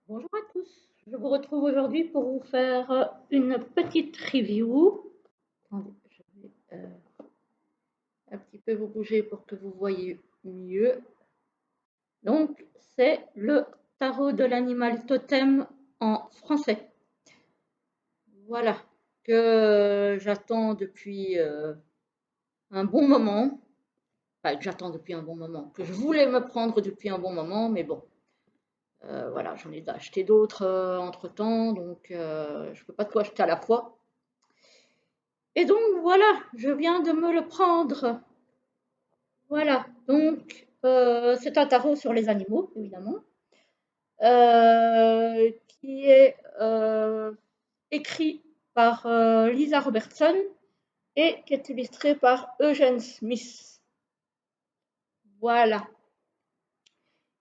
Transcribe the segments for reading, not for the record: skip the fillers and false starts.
Bonjour à tous, je vous retrouve aujourd'hui pour vous faire une petite review. Attendez, je vais un petit peu vous bouger pour que vous voyez mieux. Donc, c'est le tarot de l'animal totem en français. Voilà, que j'attends depuis un bon moment. Enfin, que j'attends depuis un bon moment, que je voulais me prendre depuis un bon moment, mais bon, voilà, j'en ai acheté d'autres entre-temps, donc je ne peux pas tout acheter à la fois. Et donc voilà, je viens de me le prendre. Voilà, donc c'est un tarot sur les animaux, évidemment, qui est écrit par Lisa Robertson et qui est illustré par Eugene Smith. Voilà,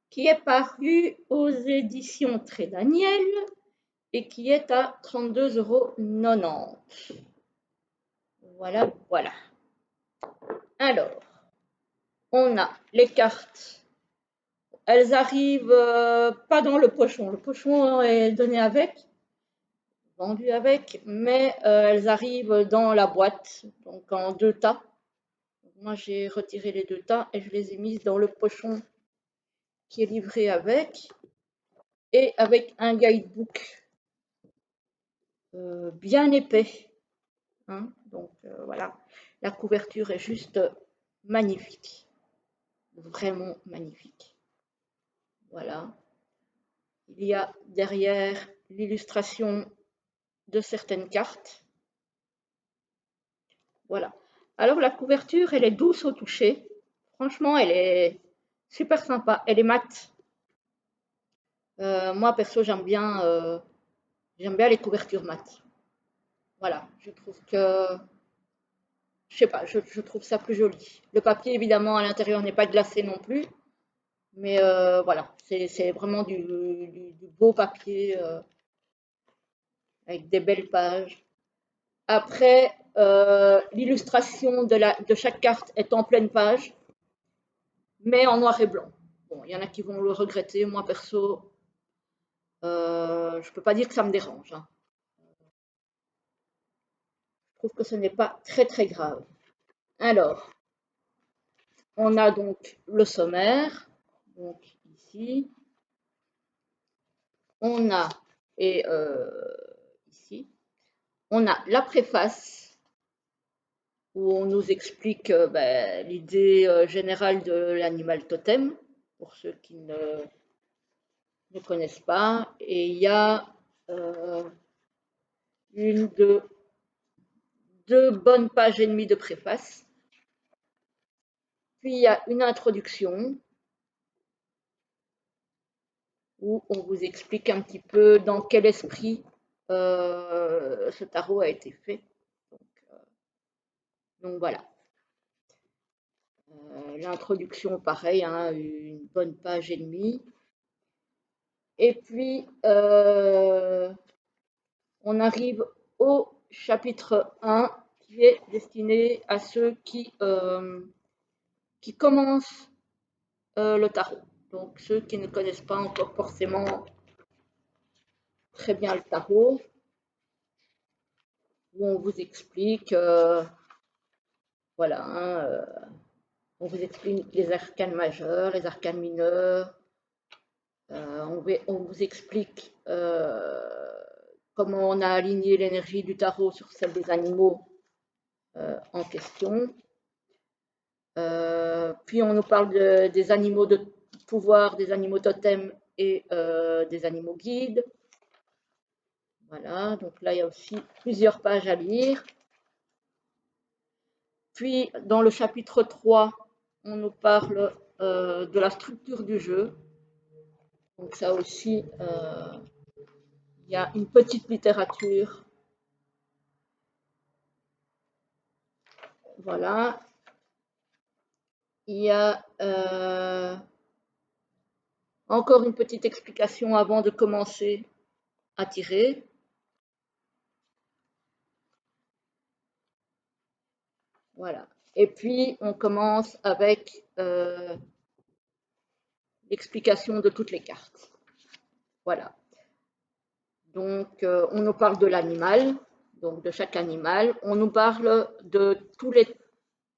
qui est paru aux éditions Très Daniel et qui est à 32,90 €. Voilà, voilà. Alors, on a les cartes. Elles arrivent pas dans le pochon. Le pochon est donné avec, vendu avec, mais elles arrivent dans la boîte, donc en 2 tas. Moi, j'ai retiré les 2 tas et je les ai mises dans le pochon qui est livré avec, et avec un guidebook bien épais. Hein. Donc voilà, la couverture est juste magnifique, vraiment magnifique. Voilà. Il y a derrière l'illustration de certaines cartes. Voilà. Alors la couverture, elle est douce au toucher. Franchement, elle est super sympa. Elle est mate. Moi, perso, j'aime bien les couvertures mates. Voilà, je trouve que, je sais pas, je trouve ça plus joli. Le papier, évidemment, à l'intérieur n'est pas glacé non plus, mais voilà, c'est vraiment du beau papier avec des belles pages. Après, l'illustration de chaque carte est en pleine page, mais en noir et blanc. Bon, il y en a qui vont le regretter. Moi, perso, je ne peux pas dire que ça me dérange. Hein. Je trouve que ce n'est pas très très grave. Alors, on a donc le sommaire, donc ici. On a, et ici, on a la préface, où on nous explique l'idée générale de l'animal totem, pour ceux qui ne connaissent pas. Et il y a euh, une, deux bonnes pages et demie de préface. Puis il y a une introduction où on vous explique un petit peu dans quel esprit ce tarot a été fait. Donc voilà. L'introduction, pareil, hein, une bonne page et demie. Et puis, on arrive au chapitre 1 qui est destiné à ceux qui commencent le tarot. Donc, ceux qui ne connaissent pas encore forcément très bien le tarot, où on vous explique, voilà, hein, on vous explique les arcanes majeures, les arcanes mineures, on vous explique comment on a aligné l'énergie du tarot sur celle des animaux en question. Puis on nous parle des animaux de pouvoir, des animaux totems et des animaux guides. Voilà, donc là il y a aussi plusieurs pages à lire. Puis dans le chapitre 3, on nous parle de la structure du jeu. Donc ça aussi, il y a une petite littérature. Voilà. Il y a encore une petite explication avant de commencer à tirer. Voilà. Et puis, on commence avec l'explication de toutes les cartes. Voilà. Donc, on nous parle de l'animal, donc de chaque animal. On nous parle de tous les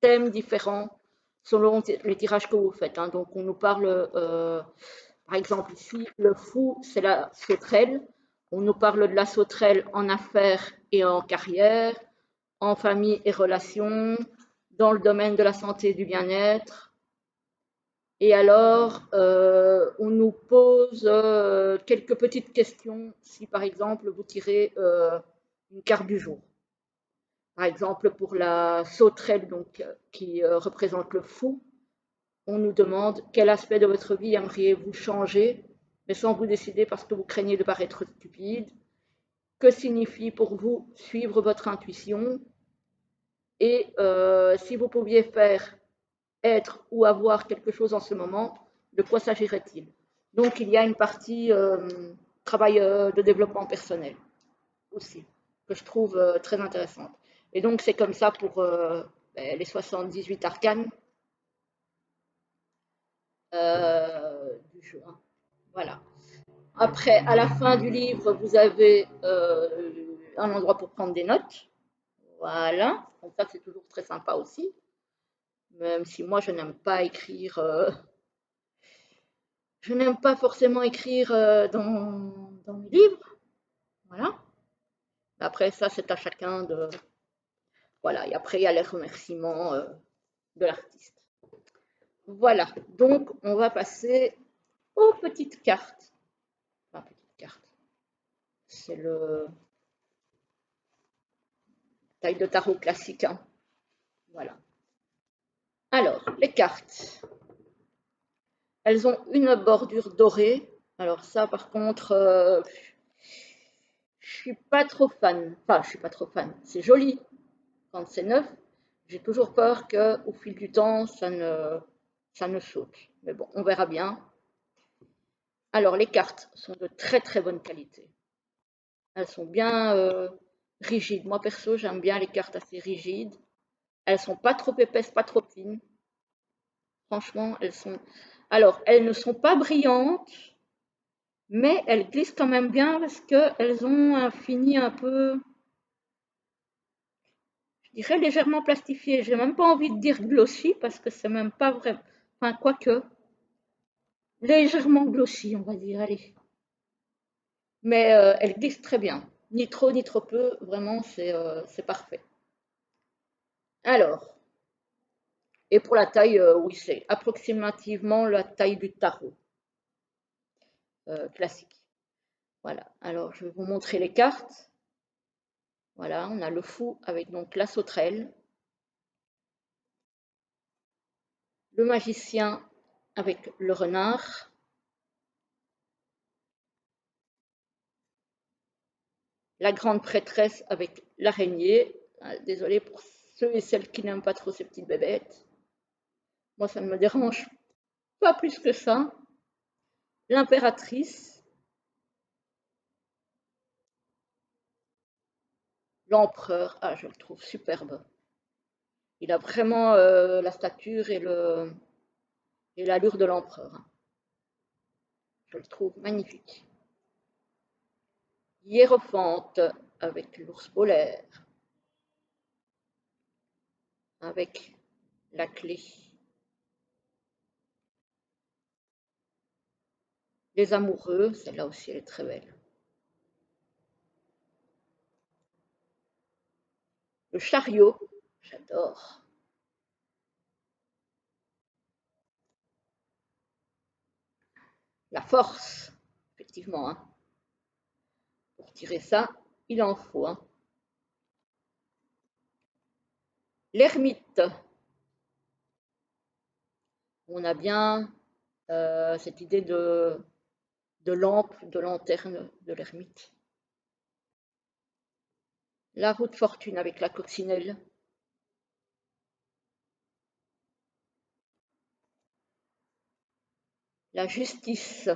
thèmes différents selon les tirages que vous faites. Hein. Donc, on nous parle, par exemple, ici, le fou, c'est la sauterelle. On nous parle de la sauterelle en affaires et en carrière, en famille et relations, dans le domaine de la santé et du bien-être. Et alors, on nous pose quelques petites questions si, par exemple, vous tirez une carte du jour. Par exemple, pour la sauterelle donc, qui représente le fou, on nous demande quel aspect de votre vie aimeriez-vous changer, mais sans vous décider parce que vous craignez de paraître stupide. Que signifie pour vous suivre votre intuition? Et si vous pouviez faire, être ou avoir quelque chose en ce moment, de quoi s'agirait-il? Donc, il y a une partie travail de développement personnel aussi, que je trouve très intéressante. Et donc, c'est comme ça pour les 78 arcanes du jeu. Hein. Voilà. Après, à la fin du livre, vous avez un endroit pour prendre des notes. Voilà. Donc, ça, c'est toujours très sympa aussi. Même si moi, je n'aime pas écrire. Je n'aime pas forcément écrire dans mes livres. Voilà. Après, ça, c'est à chacun de. Voilà. Et après, il y a les remerciements de l'artiste. Voilà. Donc, on va passer aux petites cartes. Enfin, petite carte. C'est le taille de tarot classique. Hein. Voilà. Alors, les cartes. Elles ont une bordure dorée. Alors ça, par contre, je suis pas trop fan. Enfin, je suis pas trop fan. C'est joli quand c'est neuf. J'ai toujours peur qu'au fil du temps, ça ne saute. Mais bon, on verra bien. Alors, les cartes sont de très très bonne qualité. Elles sont bien rigides. Moi, perso, j'aime bien les cartes assez rigides. Elles sont pas trop épaisses, pas trop fines. Franchement, elles sont. Alors, elles ne sont pas brillantes, mais elles glissent quand même bien parce qu'elles ont un fini un peu, je dirais légèrement plastifié. J'ai même pas envie de dire glossy parce que c'est même pas vrai. Enfin, quoique, légèrement glossy, on va dire, allez. Mais elles glissent très bien. Ni trop ni trop peu, vraiment, c'est parfait. Alors, et pour la taille, oui, c'est approximativement la taille du tarot classique. Voilà, alors je vais vous montrer les cartes. Voilà, on a le fou avec donc la sauterelle, le magicien avec le renard, la grande prêtresse avec l'araignée. Désolée pour ceux et celles qui n'aiment pas trop ces petites bébêtes. Moi, ça ne me dérange pas plus que ça. L'impératrice, l'empereur, ah, je le trouve superbe. Il a vraiment la stature et l'allure de l'empereur. Je le trouve magnifique. Hiérophante avec l'ours polaire, avec la clé. Les amoureux, celle-là aussi elle est très belle. Le chariot, j'adore. La force, effectivement. Hein. Pour tirer ça, il en faut. Hein. L'ermite. On a bien cette idée de lampe, de lanterne de l'ermite. La roue de fortune avec la coccinelle. La justice.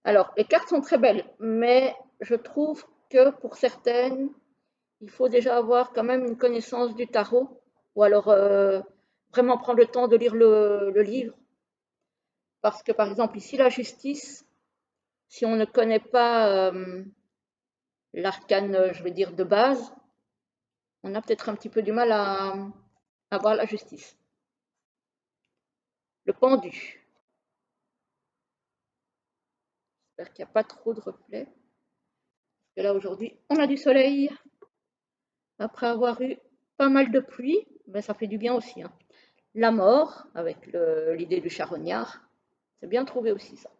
Alors, les cartes sont très belles, mais je trouve que pour certaines, il faut déjà avoir quand même une connaissance du tarot, ou alors vraiment prendre le temps de lire le livre. Parce que par exemple, ici, la justice, si on ne connaît pas l'arcane, je vais dire, de base, on a peut-être un petit peu du mal à voir la justice. Le pendu. J'espère qu'il n'y a pas trop de reflets. Parce que là, aujourd'hui, on a du soleil. Après avoir eu pas mal de pluie, ben, ça fait du bien aussi. Hein. La mort, avec l'idée du charognard, c'est bien trouvé aussi ça.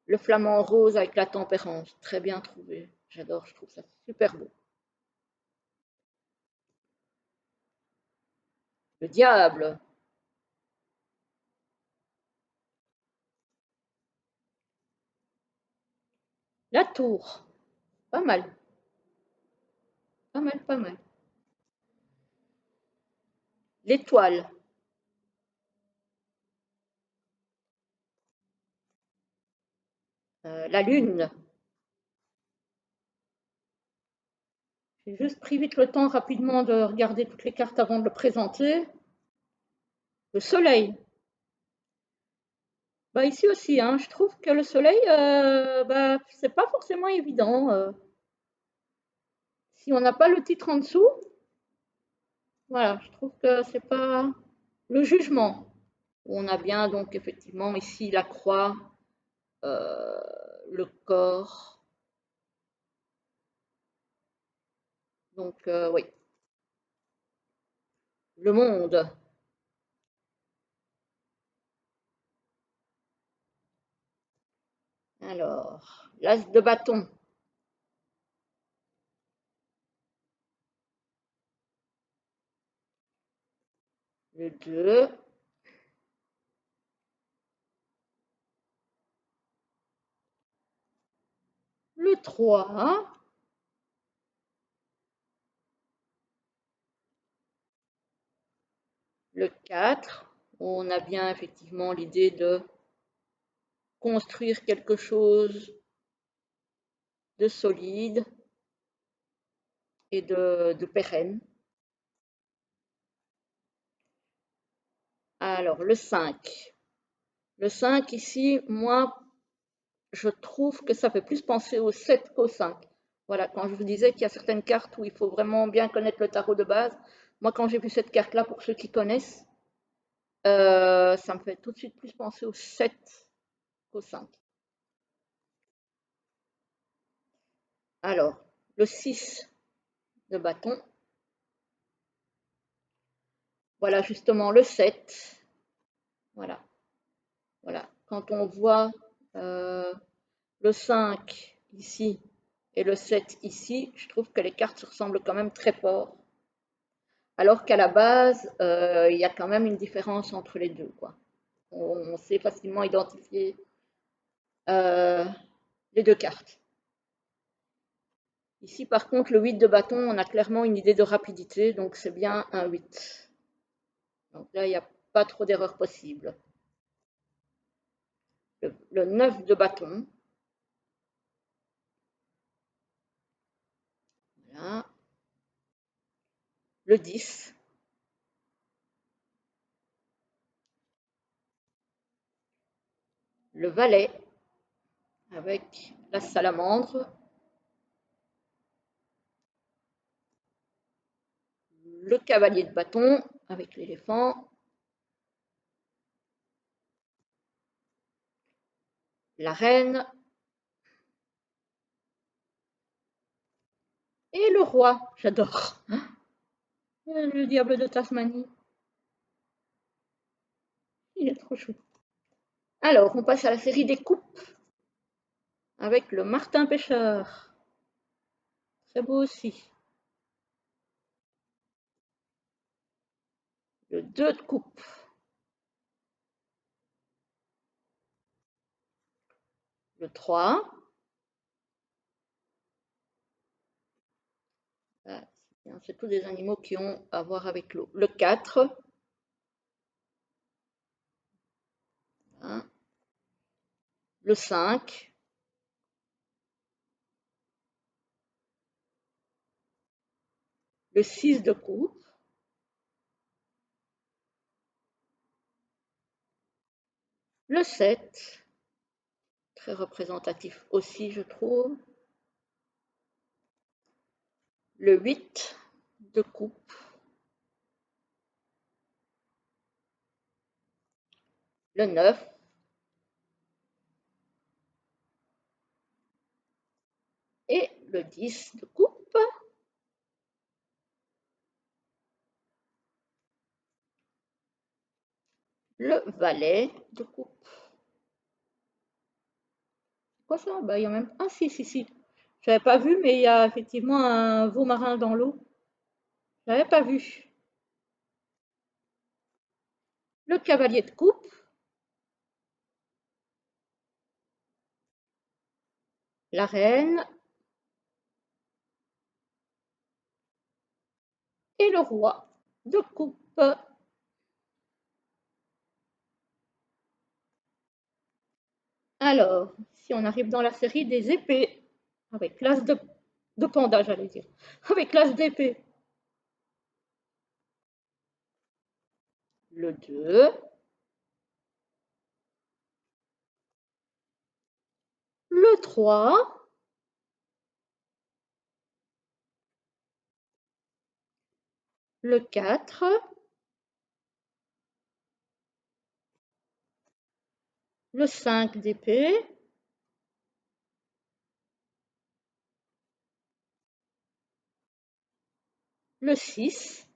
Le flamant rose avec la tempérance, très bien trouvé. J'adore, je trouve ça super beau. Le diable. La tour. Pas mal. Pas mal, pas mal. L'étoile. La lune. J'ai juste pris vite le temps rapidement de regarder toutes les cartes avant de le présenter. Le soleil. Bah ici aussi, hein, je trouve que le soleil, bah, c'est pas forcément évident. Si on n'a pas le titre en dessous, voilà, je trouve que c'est pas le jugement. On a bien donc effectivement ici la croix, euh, le corps. Donc oui, le monde. Alors, l'as de bâton, le 2, le 3, le 4. On a bien effectivement l'idée de construire quelque chose de solide et de pérenne. Alors, le 5. Le 5 ici, moi, je trouve que ça fait plus penser au 7 qu'au 5. Voilà, quand je vous disais qu'il y a certaines cartes où il faut vraiment bien connaître le tarot de base, moi, quand j'ai vu cette carte-là, pour ceux qui connaissent, ça me fait tout de suite plus penser au 7 qu'au 5. Alors, le 6 de bâton. Voilà, justement, le 7. Voilà, voilà. Quand on voit le 5 ici et le 7 ici, je trouve que les cartes se ressemblent quand même très fort. Alors qu'à la base, il y a quand même une différence entre les deux, quoi. On sait facilement identifier euh, les deux cartes. Ici, par contre, le 8 de bâton, on a clairement une idée de rapidité, donc c'est bien un 8. Donc là, il n'y a pas trop d'erreurs possibles. Le 9 de bâton. Voilà. Le 10. Le valet avec la salamandre. Le cavalier de bâton avec l'éléphant. La reine. Et le roi. J'adore. Le diable de Tasmanie. Il est trop chou. Alors, on passe à la série des coupes avec le martin pêcheur. Très beau aussi. Le 2 de coupe. Le 3. C'est tous des animaux qui ont à voir avec l'eau. Le 4. Hein. Le 5. Le 6 de coupe. Le 7. très représentatif aussi, je trouve. Le 8 de coupe. Le 9. Et le 10 de coupe. Le valet de coupe. Quoi ça? Bah, il y a même... Ah si, si, si. Je n'avais pas vu, mais il y a effectivement un veau marin dans l'eau. Je n'avais pas vu. Le cavalier de coupe. La reine. Et le roi de coupe. Alors, si on arrive dans la série des épées, avec l'as de panda, j'allais dire, avec l'as d'épée. Le 2, le 3, le 4, le 5 d'épée, le 6.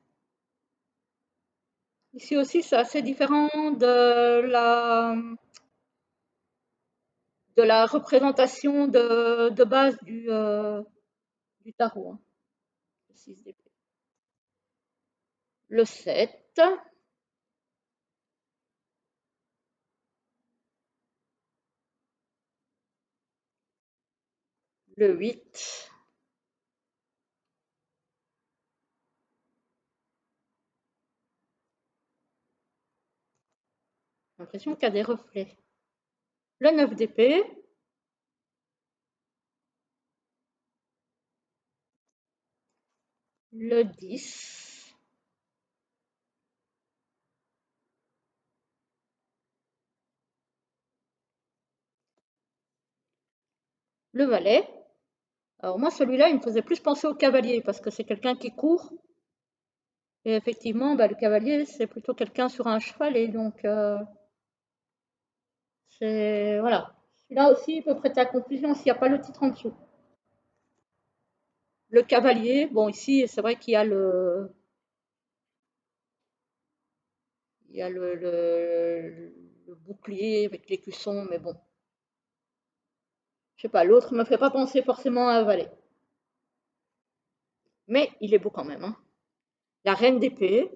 Ici aussi, c'est assez différent de la représentation de base du tarot. Hein. Le 6 d'épée. Le 7. Le 8. J'ai l'impression qu'il y a des reflets. Le 9 d'épée. Le 10. Le valet. Alors moi, celui-là, il me faisait plus penser au cavalier, parce que c'est quelqu'un qui court. Et effectivement, bah, le cavalier, c'est plutôt quelqu'un sur un cheval, et donc, c'est... Voilà. Celui-là aussi, il peut prêter à confusion s'il n'y a pas le titre en dessous. Le cavalier, bon, ici, c'est vrai qu'il y a le bouclier avec l'écusson, mais bon. Je sais pas, l'autre me fait pas penser forcément à un valet. Mais il est beau quand même. Hein. La reine d'épée,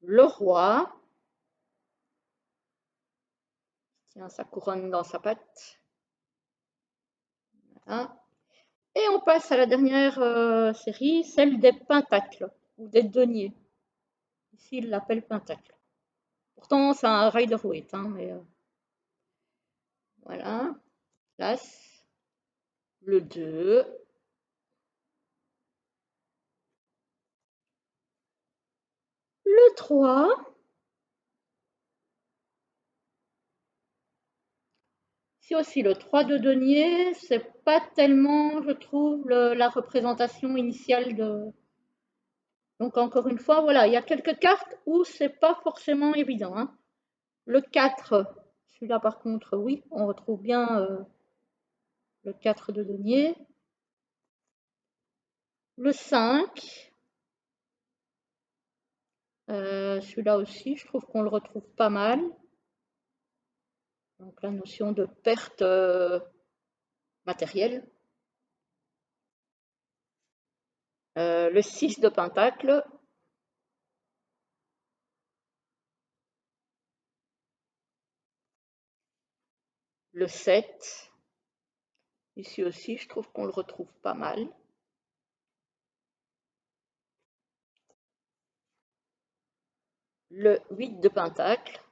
le roi, tient sa couronne dans sa patte. Voilà. Et on passe à la dernière série, celle des pentacles, ou des deniers. Ici, il l'appelle pentacle. Pourtant, c'est un Rider-Waite, hein, mais voilà. L'As, le 2, le 3, c'est aussi le 3 de denier, c'est pas tellement, je trouve, la représentation initiale de... Donc encore une fois, voilà, il y a quelques cartes où c'est pas forcément évident. Hein. Le 4, celui-là par contre, oui, on retrouve bien le 4 de denier. Le 5, celui-là aussi, je trouve qu'on le retrouve pas mal. Donc la notion de perte matérielle. Le 6 de pentacle. Le 7. Ici aussi, je trouve qu'on le retrouve pas mal. Le 8 de pentacle.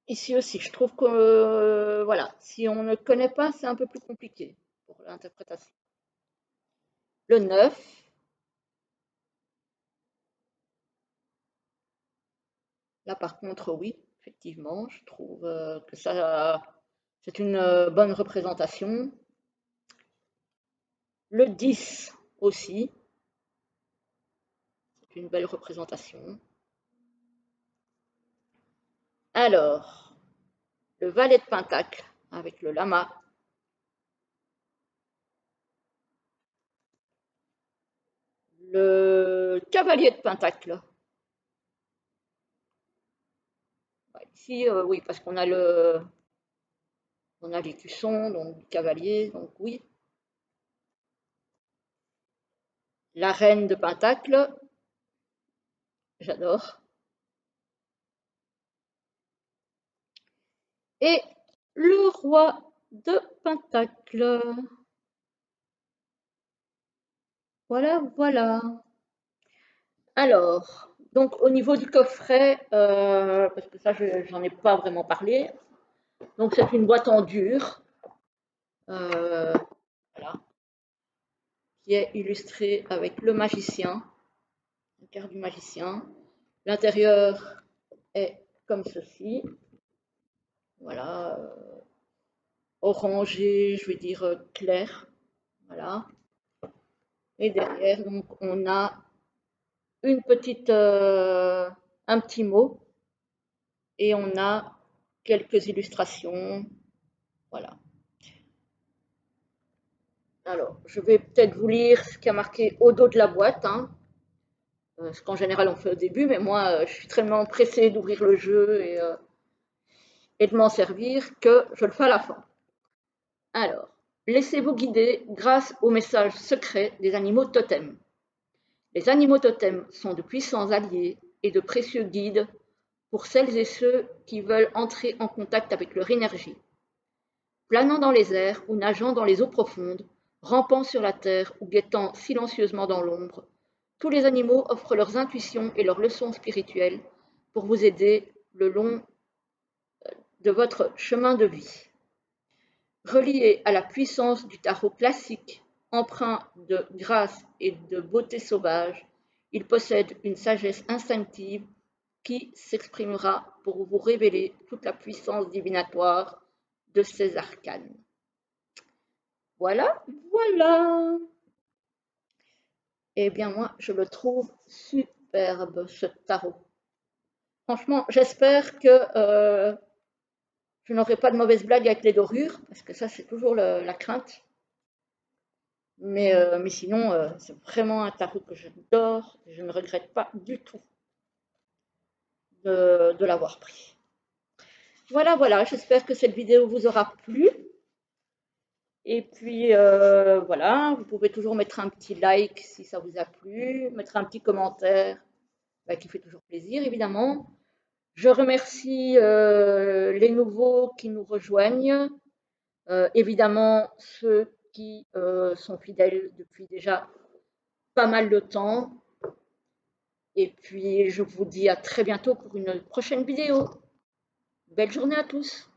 Ici aussi, je trouve que, voilà, si on ne connaît pas, c'est un peu plus compliqué pour l'interprétation. Le 9. Là, par contre, oui, effectivement, je trouve que ça, c'est une bonne représentation. Le 10 aussi, c'est une belle représentation. Alors, le valet de pentacle avec le lama. Le cavalier de pentacle. Ouais, ici, oui, parce qu'on a on a l'écusson, donc le cavalier, donc oui. La reine de pentacle, j'adore. Et le roi de pentacle. Voilà, voilà. Alors, donc au niveau du coffret, parce que ça, j'en ai pas vraiment parlé. Donc c'est une boîte en dur, euh, voilà, qui est illustrée avec le magicien, la carte du magicien. L'intérieur est comme ceci, voilà, orangé, je vais dire clair, voilà. Et derrière, donc, on a une petite, un petit mot et on a quelques illustrations, voilà. Alors, je vais peut-être vous lire ce qui a marqué au dos de la boîte, hein, ce qu'en général on fait au début, mais moi je suis tellement pressée d'ouvrir le jeu et de m'en servir que je le fais à la fin. Alors, laissez-vous guider grâce au message secret des animaux totems. Les animaux totems sont de puissants alliés et de précieux guides pour celles et ceux qui veulent entrer en contact avec leur énergie. Planant dans les airs ou nageant dans les eaux profondes, rampant sur la terre ou guettant silencieusement dans l'ombre, tous les animaux offrent leurs intuitions et leurs leçons spirituelles pour vous aider le long de votre chemin de vie. Relié à la puissance du tarot classique, empreint de grâce et de beauté sauvage, il possède une sagesse instinctive qui s'exprimera pour vous révéler toute la puissance divinatoire de ces arcanes. Voilà, voilà. Eh bien, moi, je le trouve superbe, ce tarot. Franchement, j'espère que je n'aurai pas de mauvaises blagues avec les dorures, parce que ça, c'est toujours la crainte. Mais sinon, c'est vraiment un tarot que j'adore. Je ne regrette pas du tout de l'avoir pris. Voilà, voilà, j'espère que cette vidéo vous aura plu. Et puis, voilà, vous pouvez toujours mettre un petit like si ça vous a plu, mettre un petit commentaire qui fait toujours plaisir, évidemment. Je remercie les nouveaux qui nous rejoignent, évidemment ceux qui sont fidèles depuis déjà pas mal de temps. Et puis, je vous dis à très bientôt pour une prochaine vidéo. Belle journée à tous!